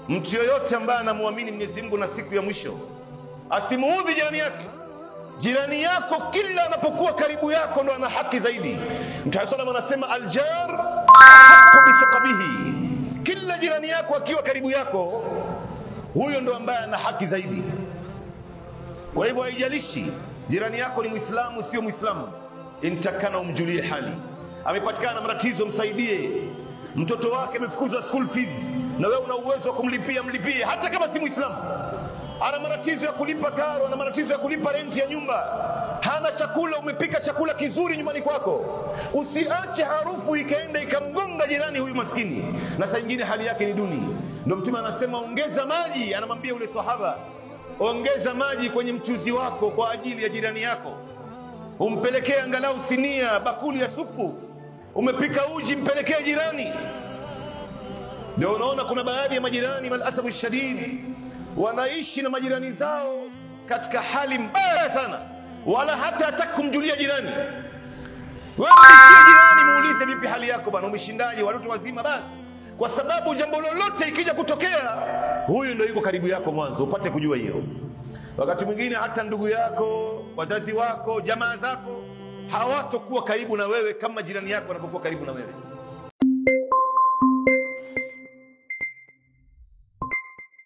Mtu yoyote ambaye anamuamini Mwenyezi Mungu na siku ya mwisho asimuudhi jirani yake. Jirani yako kila anapokuwa karibu yako ndo ana haki zaidi. Mtume sallallahu anasema aljar haqqu bisaqabihi, kila jirani yako akiwa karibu yako huyo ndo ambaye ana haki zaidi. Kwa hivyo haijalishi jirani yako ni Muislamu sio Muislamu, intakana umjulie hali. Amepatikana matatizo, msaidie. Mtoto wake amefukuzwa school fees na wewe una uwezo wa kumlipia, mlipie hata kama si Muislamu. Ana matatizo ya kulipa karo, ana matatizo ya kulipa renti ya nyumba, hana chakula, umepika chakula kizuri nyumbani kwako, usiache harufu ikaenda ikamgonga jirani huyu maskini, na saa nyingine hali yake ni duni. Ndio Mtume anasema ongeza maji, anamwambia yule sahaba, ongeza maji kwenye mchuzi wako kwa ajili ya jirani yako. Umpelekee angalau sinia, bakuli ya supu. Umepika uji, mpelekee jirani. Ndio unaona kuna baadhi ya majirani malasafu shadid wanaishi na majirani zao katika hali mbaya sana, wala hata hataki kumjulia jirani. Wewe mshie jirani, muulize vipi hali yako bwana, umeshindaje, watoto wazima? Basi kwa sababu jambo lolote ikija kutokea, huyu ndio yuko karibu yako mwanzo, upate kujua hiyo. Wakati mwingine hata ndugu yako, wazazi wako, jamaa zako hawatokuwa karibu na wewe kama jirani yako anapokuwa karibu na wewe.